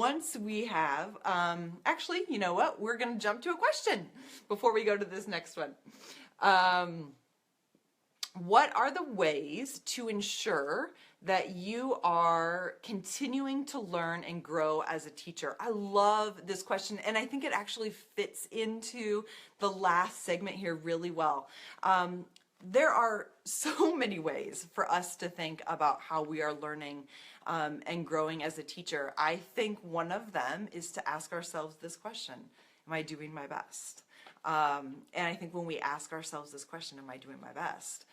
once we have, actually, you know what? We're going to jump to a question before we go to this next one. What are the ways to ensure that you are continuing to learn and grow as a teacher? I love this question, and I think it actually fits into the last segment here really well. There are so many ways for us to think about how we are learning and growing as a teacher. I think one of them is to ask ourselves this question: am I doing my best? And I think when we ask ourselves this question, am I doing my best?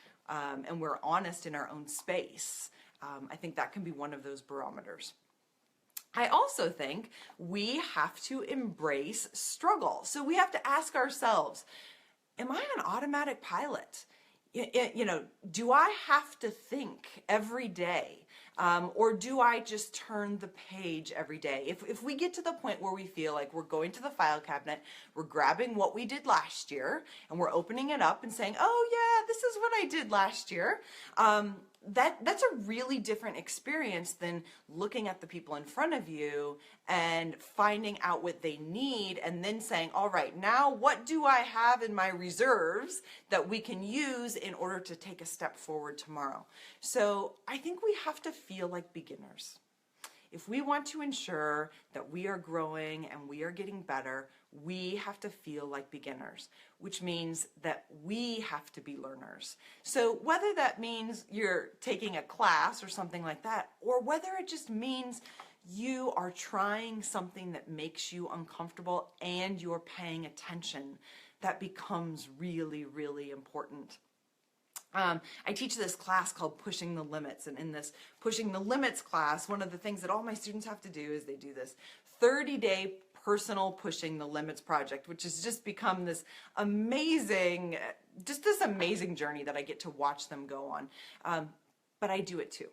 And we're honest in our own space, I think that can be one of those barometers. I also think we have to embrace struggle. So we have to ask ourselves, am I an automatic pilot? You know, do I have to think every day? Or do I just turn the page every day? If we get to the point where we feel like we're going to the file cabinet, we're grabbing what we did last year, and we're opening it up and saying, oh yeah, this is what I did last year, that's a really different experience than looking at the people in front of you and finding out what they need and then saying, all right, now what do I have in my reserves that we can use in order to take a step forward tomorrow? So I think we have to feel like beginners. If we want to ensure that we are growing and we are getting better, we have to feel like beginners, which means that we have to be learners. So whether that means you're taking a class or something like that, or whether it just means you are trying something that makes you uncomfortable and you're paying attention, that becomes really, really important. I teach this class called Pushing the Limits, and in this Pushing the Limits class, one of the things that all my students have to do is they do this 30-day personal Pushing the Limits project, which has just become this amazing, journey that I get to watch them go on. But I do it too,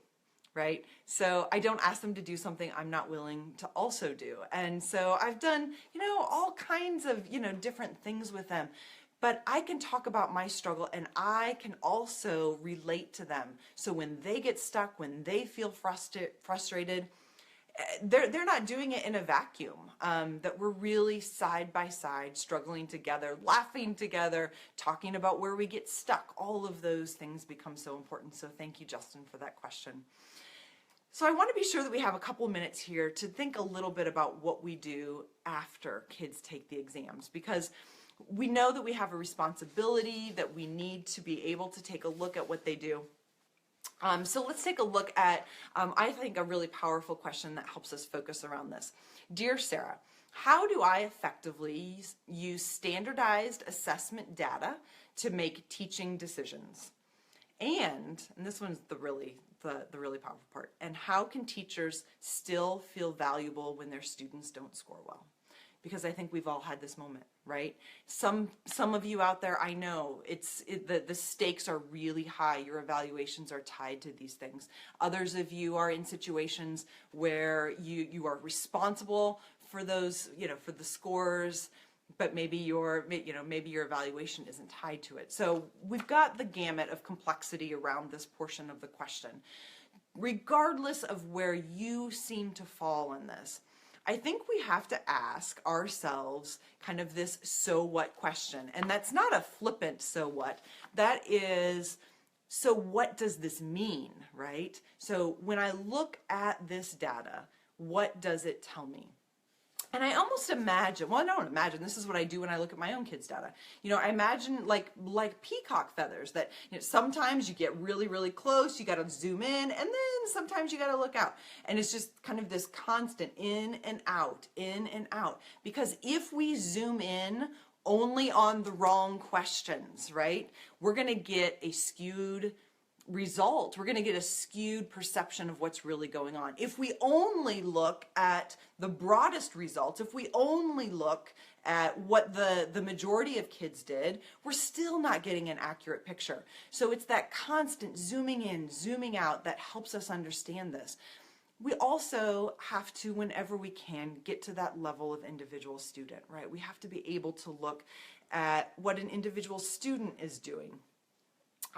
right? So I don't ask them to do something I'm not willing to also do. And so I've done, all kinds of, different things with them. But I can talk about my struggle, and I can also relate to them. So when they get stuck, when they feel frustrated, they're not doing it in a vacuum. That we're really side by side, struggling together, laughing together, talking about where we get stuck. All of those things become so important. So thank you, Justin, for that question. So I want to be sure that we have a couple minutes here to think a little bit about what we do after kids take the exams, because we know that we have a responsibility, that we need to be able to take a look at what they do. So let's take a look at, I think, a really powerful question that helps us focus around this. Dear Sarah, how do I effectively use standardized assessment data to make teaching decisions? And this one's the really powerful part. And how can teachers still feel valuable when their students don't score well? Because I think we've all had this moment, right? Some of you out there, I know the stakes are really high. Your evaluations are tied to these things. Others of you are in situations where you are responsible for those, for the scores, but maybe your evaluation isn't tied to it. So we've got the gamut of complexity around this portion of the question. Regardless of where you seem to fall in this, I think we have to ask ourselves kind of this so what question. And that's not a flippant so what. That is, so what does this mean, right? So when I look at this data, what does it tell me? And I almost imagine, well, I don't imagine, this is what I do when I look at my own kids' data. I imagine like peacock feathers that, sometimes you get really, really close, you got to zoom in, and then sometimes you got to look out. And it's just kind of this constant in and out, in and out. Because if we zoom in only on the wrong questions, right, we're going to get a skewed result. We're going to get a skewed perception of what's really going on. If we only look at the broadest results, if we only look at what the majority of kids did, we're still not getting an accurate picture. So it's that constant zooming in, zooming out that helps us understand this. We also have to, whenever we can, get to that level of individual student, right? We have to be able to look at what an individual student is doing.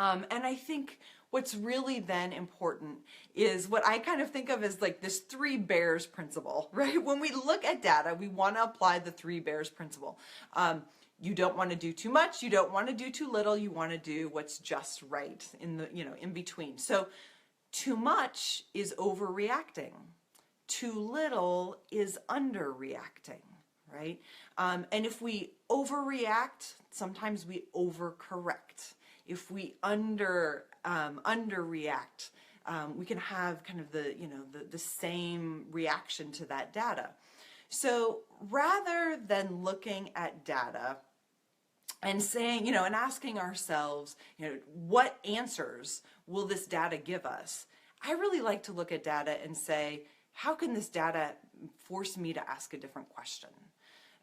And I think what's really then important is what I kind of think of as like this three bears principle, right? When we look at data, we want to apply the three bears principle. You don't want to do too much, you don't want to do too little, you want to do what's just right in the, in between. So too much is overreacting. Too little is underreacting, right? And if we overreact, sometimes we overcorrect. If we underreact, we can have kind of the same reaction to that data. So rather than looking at data and saying, and asking ourselves, what answers will this data give us? I really like to look at data and say, how can this data force me to ask a different question?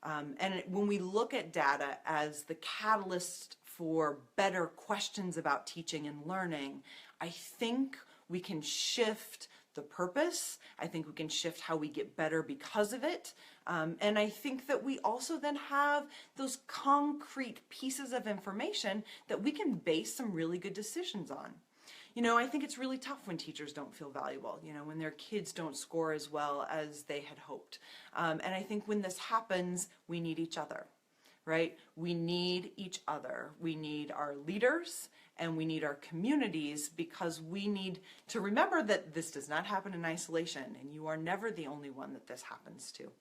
And when we look at data as the catalyst for better questions about teaching and learning, I think we can shift the purpose. I think we can shift how we get better because of it. And I think that we also then have those concrete pieces of information that we can base some really good decisions on. I think it's really tough when teachers don't feel valuable, when their kids don't score as well as they had hoped. And I think when this happens, we need each other, right? We need each other. We need our leaders and we need our communities, because we need to remember that this does not happen in isolation, and you are never the only one that this happens to.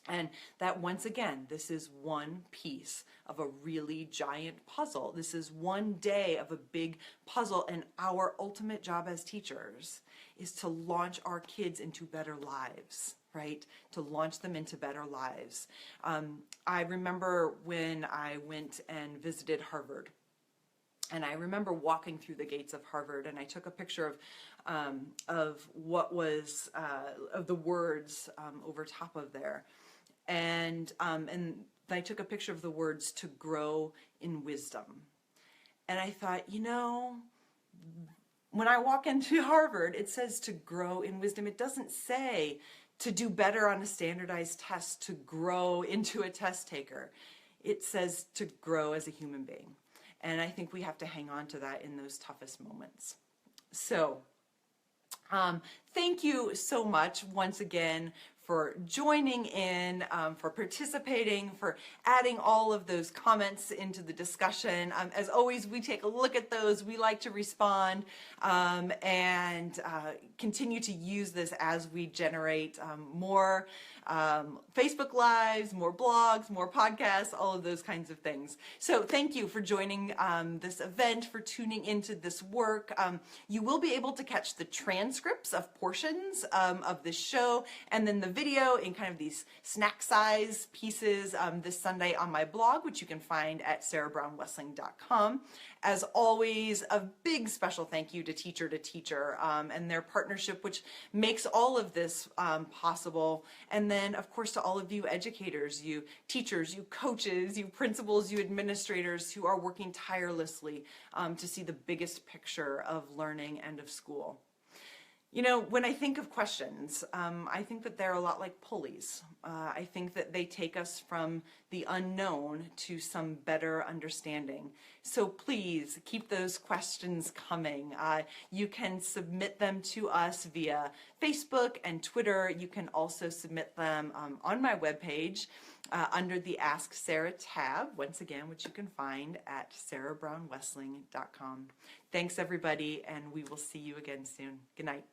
And that, once again, this is one piece of a really giant puzzle. This is one day of a big puzzle, and our ultimate job as teachers is to launch our kids into better lives, right? To launch them into better lives. I remember when I went and visited Harvard, and I remember walking through the gates of Harvard, and I took a picture of what was of the words over top of there. And I took a picture of the words "to grow in wisdom." And I thought, when I walk into Harvard, it says to grow in wisdom. It doesn't say to do better on a standardized test, to grow into a test taker. It says to grow as a human being. And I think we have to hang on to that in those toughest moments. So, thank you so much once again for joining in, for participating, for adding all of those comments into the discussion. As always, we take a look at those. We like to respond and continue to use this as we generate more Facebook Lives, more blogs, more podcasts, all of those kinds of things. So thank you for joining this event, for tuning into this work. You will be able to catch the transcripts of portions of this show, and then the video in kind of these snack size pieces this Sunday on my blog, which you can find at sarahbrownwesling.com. As always, a big special thank you to Teacher to Teacher and their partnership, which makes all of this possible. And then, of course, to all of you educators, you teachers, you coaches, you principals, you administrators who are working tirelessly to see the biggest picture of learning and of school. When I think of questions, I think that they're a lot like pulleys. I think that they take us from the unknown to some better understanding. So please keep those questions coming. You can submit them to us via Facebook and Twitter. You can also submit them on my webpage under the Ask Sarah tab, once again, which you can find at sarahbrownwesling.com. Thanks, everybody, and we will see you again soon. Good night.